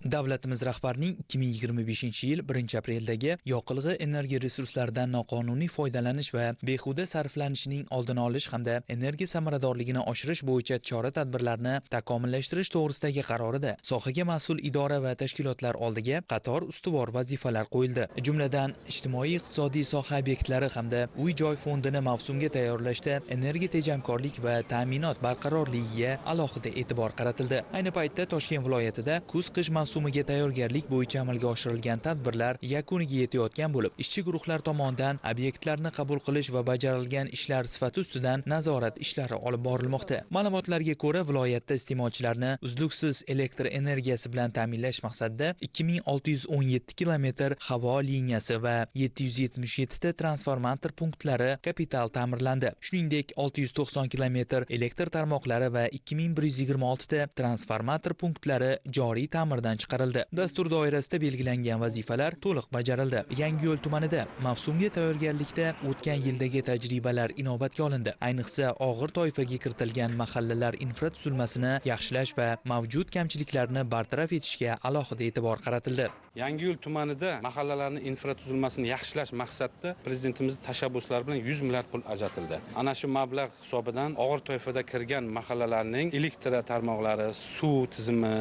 Davlatimiz rahbarining 2025-yil 1-apreldagi yoqilg'i energiya resurslaridan noqonuniy foydalanish va behuda sarflanishining oldini olish hamda energiya samaradorligini oshirish bo'yicha chora-tadbirlarni takomillashtirish to'g'risidagi qarorida sohaga mas'ul idora va tashkilotlar oldiga qator ustuvor vazifalar qo'yildi. Jumladan, ijtimoiy-iqtisodiy soha obyektlari hamda uy-joy fondini mavsumga tayyorlashda energiya tejamkorlik va ta'minot barqarorligiga alohida e'tibor qaratildi. Ayni paytda Toshkent viloyatida kuz-qish mavsumiga tayyorgarlik bo'yicha amalga oshirilgan tadbirlar yakuniga yetayotgan bo'lib, ishchi guruhlar tomonidan obyektlarni qabul qilish va bajarilgan ishlar sifati ustidan nazorat ishlari olib borilmoqda. Ma'lumotlarga ko'ra, viloyatda iste'molchilarni uzluksiz elektr energiyasi bilan ta'minlash maqsadida 2617 kilometr havo liniyasi va 777 ta transformator punktlari kapital ta'mirlandi. Shuningdek, 690 kilometr elektr tarmoqlari va 2126 ta transformator punktlari joriy ta'mirdan chiqarildi. Dastur doirasida belgilangan vazifalar to'liq bajarildi. Yangiyo'l tumanida mavsumga tayyorgarlikda o'tgan yildagi tajribalar inobatga olindi. Ayniqsa, og'ir toifaga kiritilgan mahallalar infratuzilmasini yaxshilash va mavjud kamchiliklarni bartaraf etishga alohida e'tibor qaratildi. Yangiyo'l tumanida mahallalarning infratuzilmasini yaxshilash maqsadida prezidentimiz tashabbuslari bilan 100 milliard pul ajratildi. Ana shu mablag' hisobidan og'ir toifada kirgan mahallalarning elektr tarmoqlari, suv tizimi,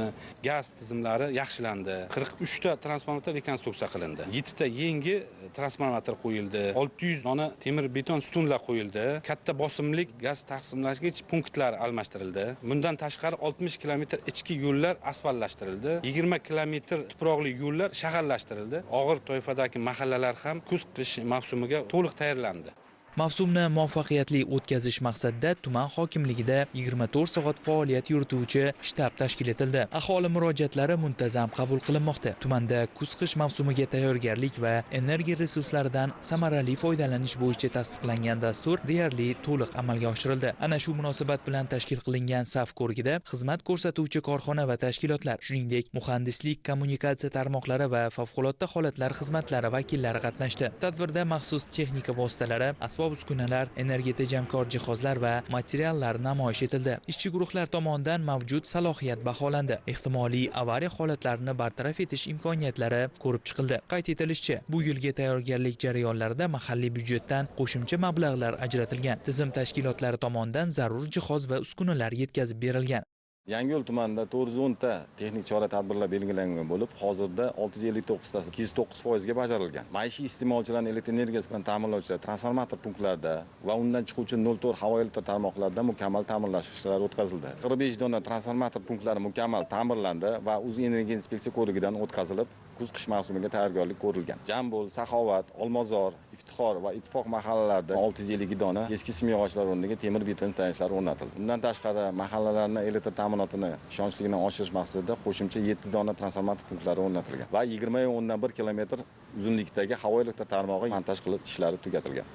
gaz tizimlari yaxshilandi. 43 ta transformator rekonstruksiya qilindi. 7 ta yangi transformator qo'yildi. 600 dona temir beton stunlar qo'yildi. Katta bosimli gaz taqsimlagich punktlar almashtirildi. Bundan tashqari 60 kilometr ichki yo'llar asfaltlashtirildi. 20 kilometr tuproqli yo'llar shaharlashtirildi. Og'ir toifadagi mahallalar ham kuz-qish mavsumiga to'liq tayyorlandi. Mavsumni muvaffaqiyatli o'tkazish maqsadida tuman hokimligida 24 soat faoliyat yurituvchi shtab tashkil etildi. Aholi murojaatlari muntazam qabul qilinmoqda. Tumanda kuz-qish mavsumiga tayyorgarlik va energiya resurslaridan samarali foydalanish bo'yicha tasdiqlangan dastur deyarli to'liq amalga oshirildi. Ana shu munosabat bilan tashkil qilingan saf ko'rigida xizmat ko'rsatuvchi korxona va tashkilotlar, shuningdek muhandislik, kommunikatsiya tarmoqlari va favqulodda holatlar xizmatlari vakillari qatnashdi. Tadbirda maxsus texnika vositalari, uskunalar, energiya tejamkor jihozlar va materiallar namoyish etildi. Ishchi guruhlar tomonidan mavjud salohiyat baholandi. Ehtimoliy avariya holatlarini bartaraf etish imkoniyatlari ko'rib chiqildi. Qayd etilishicha, bu yilgi tayyorgarlik jarayonlarida mahalliy byudjetdan qo'shimcha mablag'lar ajratilgan. Tizim tashkilotlari tomonidan zarur jihoz va uskunalar yetkazib berilgan. Yangiyo'l tumanida 410 ta texnik chora-tadbirlar belgilangan bo'lib, hozirda 659 tasi 209% ga bajarilgan. Maishiy iste'molchilarni elektr energiyasi bilan ta'minlovchi transformator punktlarda va undan chiquvchi 04 havo elektr tarmoqlarida mukammal ta'mirlash ishlari o'tkazildi. 45 dona transformator punktlari mukammal ta'mirlandi va O'zenergiya inspeksiya ko'rigidan o'tkazilib, kuz-qish mavsumiga tayyorgarlik ko'rilgan. Jambul, Saxovat, Olmazor, Iftixor va Ittifoq mahallalarida 650 dona eski simyog'ochlar o'rniga temir beton tanishlar o'rnatildi. Bundan tashqari, mahallalarning elektr ta'minotini ishonchligini oshirish maqsadida qo'shimcha 7 dona transformator punktlari o'rnatilgan va 20,1 kilometr uzunlikdagi havo elektr tarmog'i montaj qilib ishlari tugatilgan.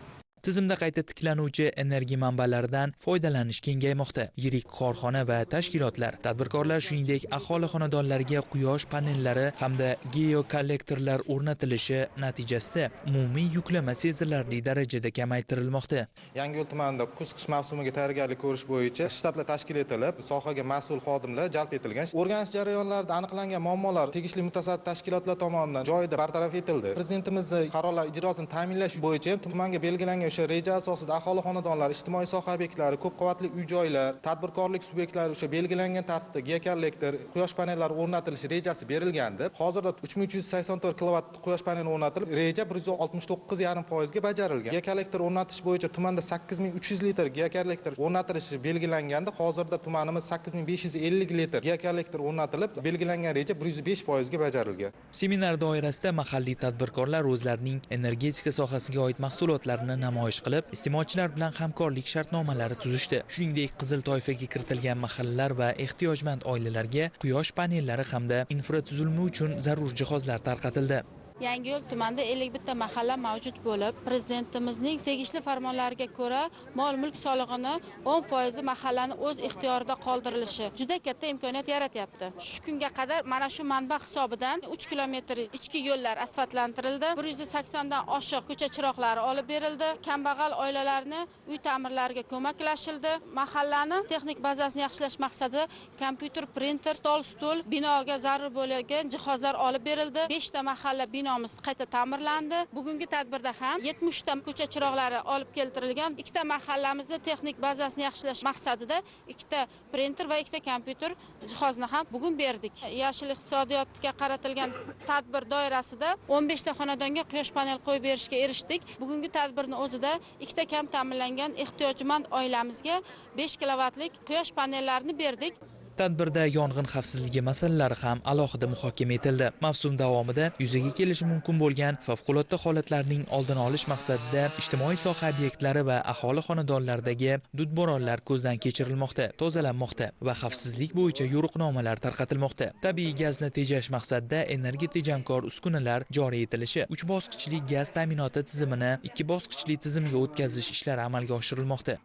Tizimda qayta tiklanuvchi energiya manbalaridan foydalanish kengaymoqda. Yirik korxona va tashkilotlar, tadbirkorlar, shuningdek aholi xonadonlariga quyosh panellari hamda geokollektorlar o'rnatilishi natijasida umumiy yuklama sezilarli darajada kamaytirilmoqda. Yangiyo'l tumanida kuz-qish mavsumiga tayyorgarlik ko'rish bo'yicha shtablar tashkil etilib, sohaga mas'ul xodimlar jalb etilgan. O'rganish jarayonlarida aniqlangan muammolar tegishli mutasaddi tashkilotlar tomonidan joyida bartaraf etildi. Prezidentimizning qarorlar ijrosini ta'minlash bo'yicha tumanga belgilangan o'sha reja asosida aholi xonadonlari, ijtimoiy soha obyektlari, ko'p qavatli uy-joylar, tadbirkorlik subyektlari o'sha belgilangan tartibda geokollektor, quyosh panellari o'rnatilishi rejasi berilgandi. Hozirda 3384 kilovat quyosh paneli o'rnatilib, reja 169,5% ga bajarilgan. Geokollektor o'rnatish bo'yicha tumanda 8300 litr geokollektor o'rnatilishi belgilangandi. Hozirda tumanimiz 8550 litr geokollektor o'rnatilib, belgilangan reja 105% ga bajarilgan. Seminar doirasida mahalliy tadbirkorlar o'zlarining energetika sohasiga oid mahsulotlarini namoyish qilib, iste'molchilar bilan hamkorlik shartnomalari tuzishdi. Shuningdek, qizil toifaga kiritilgan mahallalar va ehtiyojmand oilalarga quyosh panellari hamda infratuzilma uchun zarur jihozlar tarqatildi. Yangiyo'l tumanida 51 ta mahalla mavjud bo'lib, prezidentimizning tegishli farmonlariga ko'ra mol-mulk solig'ini 10% mahallani o'z ixtiyorida qoldirilishi juda katta imkoniyat yaratyapti. Shu kunga qadar mana shu manba hisobidan 3 kilometr ichki yo'llar asfaltlantirildi, 180 dan oshiq ko'cha chiroqlari olib berildi, kambag'al oilalarni uy ta'mirlariga ko'maklashildi, mahallani texnik bazasini yaxshilash maqsadida kompyuter, printer, stol, stul, binoga zarur bo'lgan jihozlar olib berildi. 5 ta mahalla binomiz qayta ta'mirlandi. Bugungi tadbirda ham 70 ta ko'cha chiroqlari olib keltirilgan. 2 ta mahallamizni texnik bazasini yaxshilash maqsadida 2 ta printer va 2 ta kompyuter jihozni ham bugun berdik. Yashil iqtisodiyotga qaratilgan tadbir doirasida 15 ta xonadonga quyosh panel qo'yib berishga erishdik. Bugungi tadbirning o'zida 2 ta kam ta'minlangan ehtiyojmand oilamizga 5 kilovatlik quyosh panellarini berdik. Tadbirda yong'in xavfsizligi masalalari ham alohida muhokama etildi. Mavsum davomida yuzaga kelishi mumkin bo'lgan favqulodda holatlarning oldini olish maqsadida ijtimoiy soha obyektlari va aholi xonadonlaridagi dudboronlar ko'zdan kechirilmoqda, tozalanmoqda va xavfsizlik bo'yicha yo'riqnomalar tarqatilmoqda. Tabiiy gazni tejash maqsadida energiya tejamkor uskunalar joriy etilishi, 3 bosqichli gaz ta'minoti tizimini 2 bosqichli tizimga o'tkazish ishlari amalga oshirilmoqda.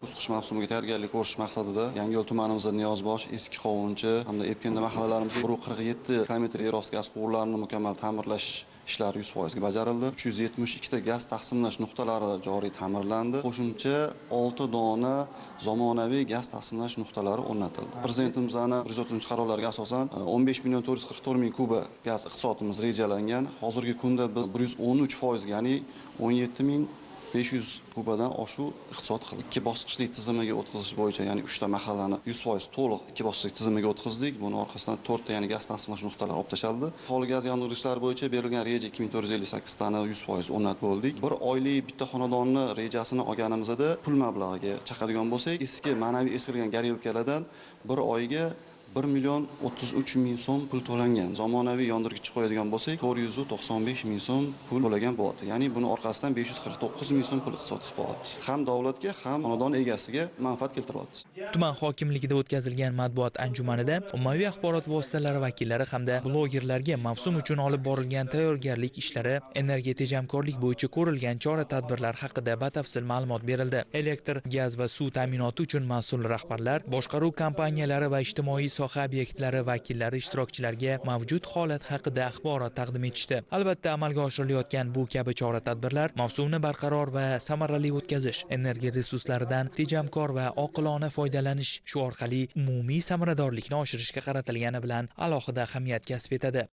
Qish mavsumiga tayyorgarlik ko'rish maqsadida Yangiyo'l tumanimizda Niyozbosh, Eski Qovunchi hamda Epkenda mahallalarimizda 147 km yerosti gaz quvurlarini mukammal ta'mirlash ishlari 100% ga bajarildi. 372 ta gaz taqsimlash nuqtalari joriy ta'mirlandi. Qo'shimcha 6 dona zamonaviy gaz taqsimlash nuqtalari o'rnatildi. Prezidentimizning 130-qarorlariga asosan 15 million 444 ming kuba gaz iqtisodimiz rejalangan. Hozirgi kunda biz 113%, ya'ni 17 ming 500 kubadan oshuv iqtisod qildik. 2 bosqichli tizimiga o'tkazish bo'yicha, ya'ni 3 ta mahallani 100% to'liq 2 bosqichli tizimiga o'tkazdik. Buning orqasidan 4 ta ya'ni gaz taqsimlash nuqtalari olib tashaldi. Aholi gaz yondirishlari bo'yicha berilgan reja 2458 tani 100% o'rnatib bo'ldik. Bir oylik bitta xonadonni rejasini olganimizda pul mablag'iga chaqadigan bo'lsak, eski ma'naviy eskirgan garilkalardan bir oyga 1 million 33 ming so'm pul to'langan. Zamonaviy yondirgich qo'yadigan bo'lsak, 495 ming so'm pul to'lagan bo'ladi. Ya'ni buning orqasidan 549 ming so'm pul iqtisod qilib bo'ladi. Ham davlatga, ham xonadon egasiga manfaat keltiradi. Tuman hokimligida o'tkazilgan matbuot anjumanida ommaviy axborot vositalari vakillari hamda blogerlarga mavsum uchun olib borilgan tayyorgarlik ishlari, energiya tejamkorlik bo'yicha ko'rilgan chora-tadbirlar haqida batafsil ma'lumot berildi. Elektr, gaz va suv ta'minoti uchun mas'ul rahbarlar, boshqaruv kompaniyalari va ijtimoiy soha obyektlari vakillari ishtirokchilarga mavjud holat haqida axborot taqdim etishdi. Albatta, amalga oshirilayotgan bu kabi chora-tadbirlar mavsumni barqaror va samarali o'tkazish, energiya resurslaridan tejamkor va oqilona foydalanish, shu orqali umumiy samaradorlikni oshirishga qaratilgani bilan alohida ahamiyat kasb etadi.